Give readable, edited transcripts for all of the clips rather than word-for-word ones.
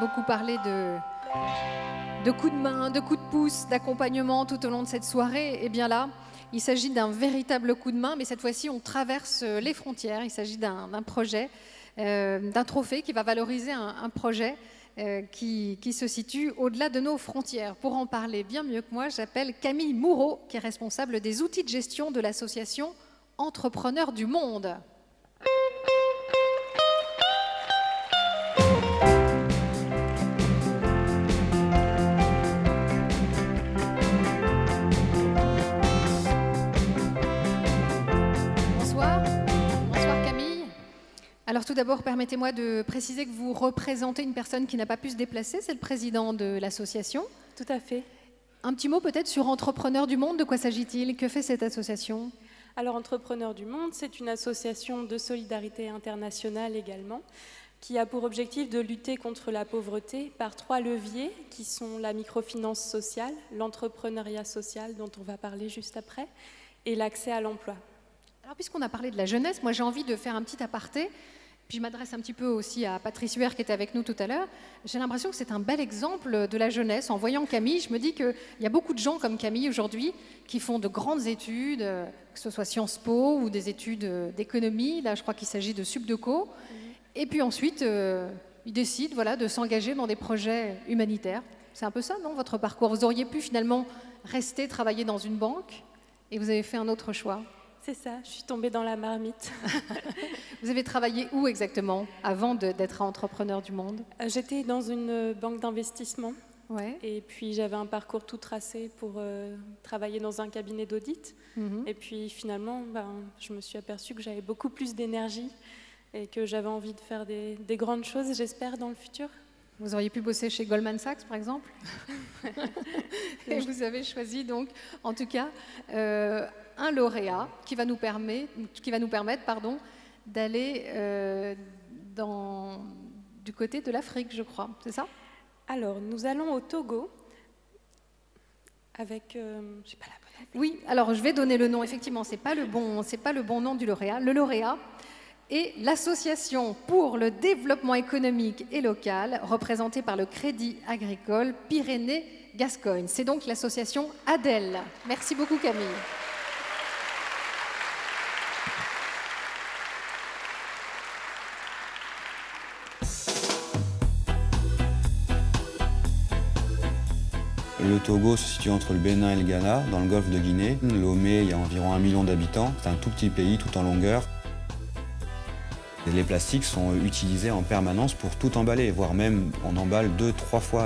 beaucoup parlé de coups de main, de coups de pouce, d'accompagnement tout au long de cette soirée. Et bien là, il s'agit d'un véritable coup de main, mais cette fois-ci, on traverse les frontières. Il s'agit d'un projet, d'un trophée qui va valoriser un projet qui se situe au-delà de nos frontières. Pour en parler bien mieux que moi, j'appelle Camille Moureau, qui est responsable des outils de gestion de l'association Entrepreneurs du Monde. Bonsoir Camille. Alors tout d'abord, permettez-moi de préciser que vous représentez une personne qui n'a pas pu se déplacer, c'est le président de l'association. Tout à fait. Un petit mot peut-être sur Entrepreneurs du Monde, de quoi s'agit-il? Que fait cette association? Alors Entrepreneurs du Monde, c'est une association de solidarité internationale également, qui a pour objectif de lutter contre la pauvreté par 3 leviers, qui sont la microfinance sociale, l'entrepreneuriat social, dont on va parler juste après, et l'accès à l'emploi. Alors puisqu'on a parlé de la jeunesse, moi j'ai envie de faire un petit aparté, puis je m'adresse un petit peu aussi à Patrice Huer qui était avec nous tout à l'heure. J'ai l'impression que c'est un bel exemple de la jeunesse. En voyant Camille, je me dis qu'il y a beaucoup de gens comme Camille aujourd'hui qui font de grandes études, que ce soit Sciences Po ou des études d'économie. Là, je crois qu'il s'agit de Subdeco. Et puis ensuite, ils décident de s'engager dans des projets humanitaires. C'est un peu ça, non, votre parcours? Vous auriez pu finalement rester travailler dans une banque et vous avez fait un autre choix. C'est ça, je suis tombée dans la marmite. Vous avez travaillé où exactement avant d'être Entrepreneur du Monde? J'étais dans une banque d'investissement. Ouais. Et puis j'avais un parcours tout tracé pour travailler dans un cabinet d'audit. Et puis finalement, je me suis aperçue que j'avais beaucoup plus d'énergie et que j'avais envie de faire des grandes choses, j'espère, dans le futur. Vous auriez pu bosser chez Goldman Sachs, par exemple. Et vous avez choisi donc, en tout cas, un lauréat qui va nous permettre d'aller du côté de l'Afrique, je crois. C'est ça? Alors, nous allons au Togo avec... j'ai pas la bonne. Oui, alors je vais donner le nom. Effectivement, c'est pas le bon nom du lauréat. Le lauréat est l'Association pour le développement économique et local, représentée par le Crédit agricole Pyrénées-Gascogne. C'est donc l'association ADEL. Merci beaucoup Camille. Le Togo se situe entre le Bénin et le Ghana, dans le golfe de Guinée. Lomé, il y a environ 1 million d'habitants. C'est un tout petit pays, tout en longueur. Les plastiques sont utilisés en permanence pour tout emballer, voire même on emballe 2-3 fois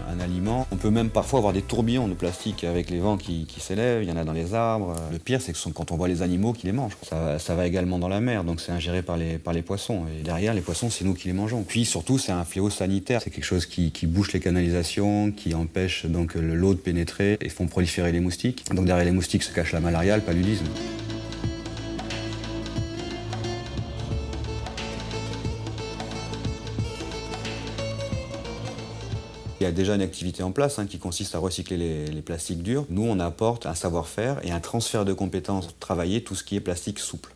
un aliment. On peut même parfois avoir des tourbillons de plastique avec les vents qui s'élèvent, il y en a dans les arbres. Le pire, c'est que quand on voit les animaux qui les mangent. Ça va également dans la mer, donc c'est ingéré par les poissons. Et derrière, les poissons, c'est nous qui les mangeons. Puis surtout, c'est un fléau sanitaire. C'est quelque chose qui bouche les canalisations, qui empêche donc l'eau de pénétrer et font proliférer les moustiques. Donc derrière les moustiques se cache la malaria, le paludisme. Il y a déjà une activité en place qui consiste à recycler les plastiques durs. Nous, on apporte un savoir-faire et un transfert de compétences pour travailler tout ce qui est plastique souple.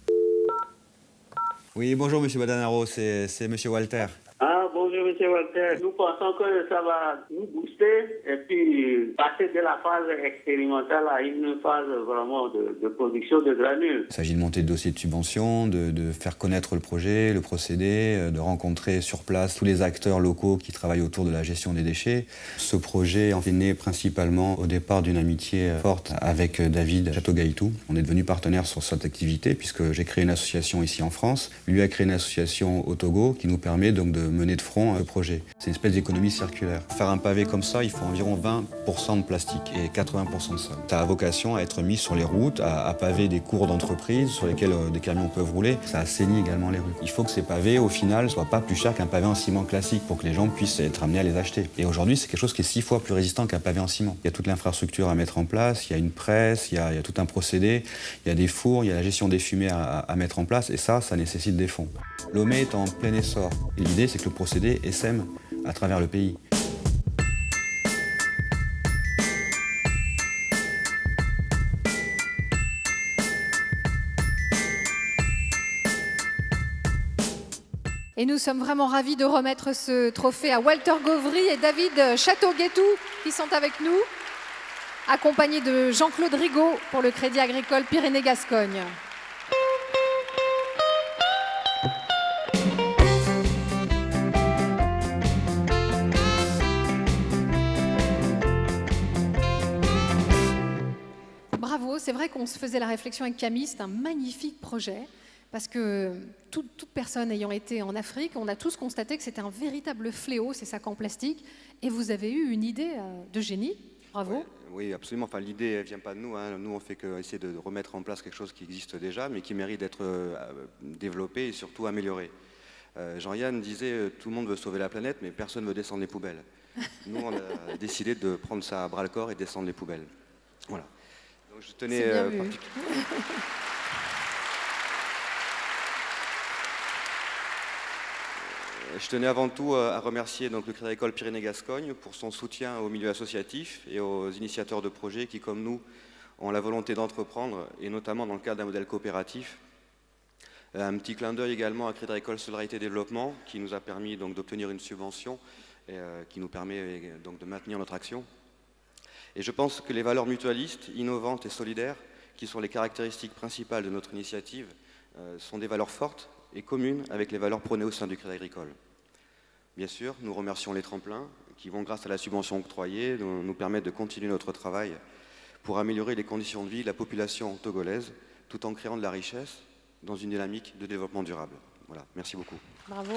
Oui, bonjour Monsieur Badanaro, c'est Monsieur Walter. Ah, bonjour Monsieur Walter. Nous pensons que ça va nous booster et puis passer de la phase expérimentale à une phase vraiment de production de granules. Il s'agit de monter le dossier de subvention, de faire connaître le projet, le procédé, de rencontrer sur place tous les acteurs locaux qui travaillent autour de la gestion des déchets. Ce projet est né principalement au départ d'une amitié forte avec David Château-Gaïtou. On est devenus partenaires sur cette activité puisque j'ai créé une association ici en France. Lui a créé une association au Togo qui nous permet donc de mener de front le projet. C'est une espèce d'économie circulaire. Faire un pavé comme ça, il faut environ 20% de plastique et 80% de sol. Ça a vocation à être mis sur les routes, à paver des cours d'entreprise sur lesquels des camions peuvent rouler. Ça assainit également les rues. Il faut que ces pavés, au final, ne soient pas plus chers qu'un pavé en ciment classique pour que les gens puissent être amenés à les acheter. Et aujourd'hui, c'est quelque chose qui est 6 fois plus résistant qu'un pavé en ciment. Il y a toute l'infrastructure à mettre en place, il y a une presse, il y a tout un procédé, il y a des fours, il y a la gestion des fumées à mettre en place et ça nécessite des fonds. Lomé est en plein essor. Et l'idée, c'est que le procédé essaime à travers le pays. Et nous sommes vraiment ravis de remettre ce trophée à Walter Gauvry et David Château-Guétou qui sont avec nous, accompagnés de Jean-Claude Rigaud pour le Crédit Agricole Pyrénées-Gascogne. Bravo, c'est vrai qu'on se faisait la réflexion avec Camille, c'est un magnifique projet. Parce que toute personne ayant été en Afrique, on a tous constaté que c'était un véritable fléau, ces sacs en plastique. Et vous avez eu une idée de génie. Bravo. Ouais, oui, absolument. Enfin, l'idée ne vient pas de nous. Hein. Nous, on fait qu'essayer de remettre en place quelque chose qui existe déjà, mais qui mérite d'être développé et surtout amélioré. Jean-Yann disait tout le monde veut sauver la planète, mais personne ne veut descendre les poubelles. Nous, on a décidé de prendre ça à bras-le-corps et descendre les poubelles. Voilà. Donc, je tenais Je tenais avant tout à remercier donc, le Crédit Agricole Pyrénées-Gascogne pour son soutien au milieu associatif et aux initiateurs de projets qui, comme nous, ont la volonté d'entreprendre, et notamment dans le cadre d'un modèle coopératif. Un petit clin d'œil également à Crédit Agricole Solidarité et Développement, qui nous a permis d'obtenir une subvention et qui nous permet donc, de maintenir notre action. Et je pense que les valeurs mutualistes, innovantes et solidaires, qui sont les caractéristiques principales de notre initiative, sont des valeurs fortes et communes avec les valeurs prônées au sein du Crédit Agricole. Bien sûr, nous remercions les tremplins qui vont, grâce à la subvention octroyée, nous permettre de continuer notre travail pour améliorer les conditions de vie de la population togolaise, tout en créant de la richesse dans une dynamique de développement durable. Voilà, merci beaucoup. Bravo.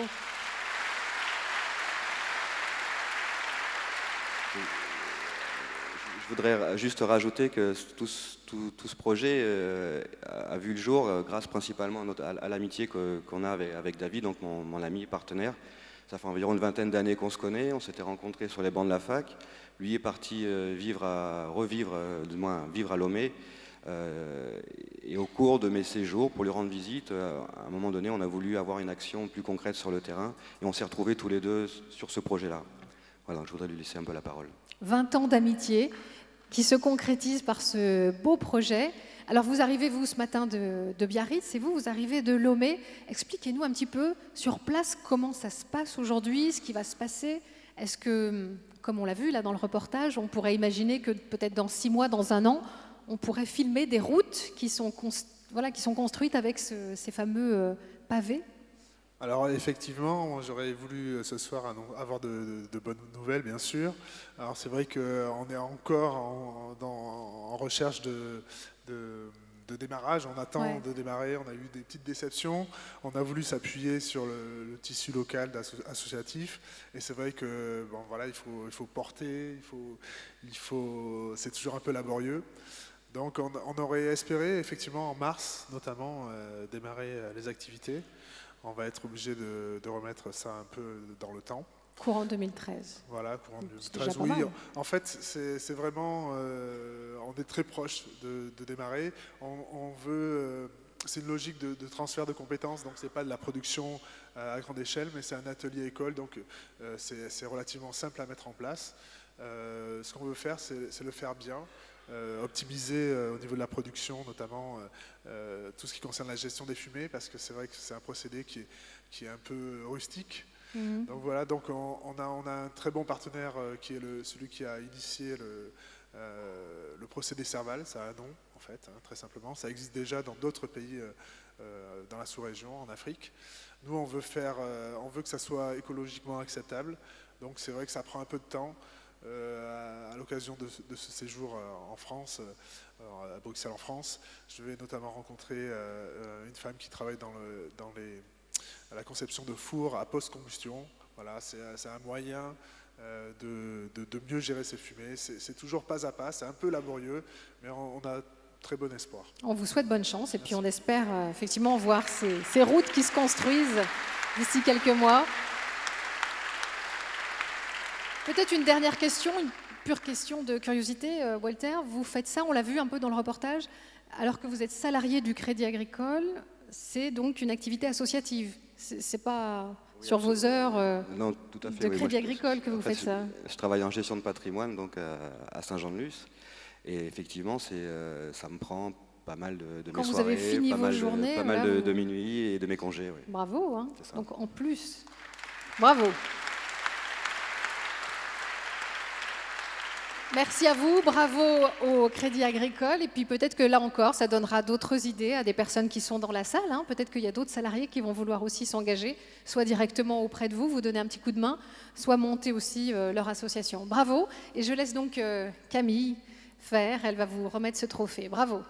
Je voudrais juste rajouter que tout ce projet a vu le jour grâce principalement à l'amitié qu'on a avec David, donc mon ami et partenaire. Ça fait environ une vingtaine d'années qu'on se connaît, on s'était rencontrés sur les bancs de la fac. Lui est parti vivre à Lomé. Et au cours de mes séjours, pour lui rendre visite, à un moment donné, on a voulu avoir une action plus concrète sur le terrain et on s'est retrouvés tous les deux sur ce projet-là. Voilà, je voudrais lui laisser un peu la parole. 20 ans d'amitié qui se concrétisent par ce beau projet. Alors vous arrivez, vous, ce matin de Biarritz, et vous arrivez de Lomé. Expliquez-nous un petit peu, sur place, comment ça se passe aujourd'hui, ce qui va se passer. Est-ce que, comme on l'a vu là dans le reportage, on pourrait imaginer que peut-être dans 6 mois, dans 1 an, on pourrait filmer des routes qui sont construites avec ces fameux pavés? Alors effectivement, j'aurais voulu ce soir avoir de bonnes nouvelles, bien sûr. Alors c'est vrai qu'on est encore en recherche de démarrage, on attend de démarrer, on a eu des petites déceptions, on a voulu s'appuyer sur le tissu local associatif, et c'est vrai que bon, voilà, il faut porter, c'est toujours un peu laborieux. Donc on aurait espéré effectivement en mars notamment démarrer les activités. On va être obligé de remettre ça un peu dans le temps. Courant 2013. Voilà, courant 2013. Oui, en fait, c'est vraiment, on est très proche de démarrer. On veut, c'est une logique de transfert de compétences, donc c'est pas de la production à grande échelle, mais c'est un atelier école, donc c'est relativement simple à mettre en place. Ce qu'on veut faire, c'est le faire bien. Optimiser au niveau de la production, notamment tout ce qui concerne la gestion des fumées, parce que c'est vrai que c'est un procédé qui est un peu rustique. Donc voilà, donc on a un très bon partenaire qui est celui qui a initié le procédé Serval. Ça a un nom en fait, hein, très simplement. Ça existe déjà dans d'autres pays dans la sous-région, en Afrique. Nous, on veut que ça soit écologiquement acceptable. Donc c'est vrai que ça prend un peu de temps. À l'occasion de ce séjour en France, à Bruxelles en France, je vais notamment rencontrer une femme qui travaille dans la conception de fours à post-combustion. Voilà, c'est un moyen de mieux gérer ces fumées. C'est toujours pas à pas, c'est un peu laborieux, mais on a très bon espoir. On vous souhaite bonne chance et puis on espère effectivement voir ces routes qui se construisent d'ici quelques mois. Peut-être une dernière question, une pure question de curiosité, Walter. Vous faites ça, on l'a vu un peu dans le reportage, alors que vous êtes salarié du Crédit Agricole, c'est donc une activité associative. C'est pas sur vos heures non, tout à fait, de Crédit Agricole que vous faites ça. Je travaille en gestion de patrimoine donc à Saint-Jean-de-Luz. Et effectivement, ça me prend pas mal de Quand mes vous soirées, avez fini pas vos mal, journées, pas mal là, de vous- minuit et de mes congés. Oui. Bravo, hein. C'est ça. Donc en plus, bravo. Merci à vous, bravo au Crédit Agricole. Et puis peut-être que là encore, ça donnera d'autres idées à des personnes qui sont dans la salle, hein. Peut-être qu'il y a d'autres salariés qui vont vouloir aussi s'engager, soit directement auprès de vous, vous donner un petit coup de main, soit monter aussi leur association. Bravo. Et je laisse donc Camille faire, elle va vous remettre ce trophée. Bravo.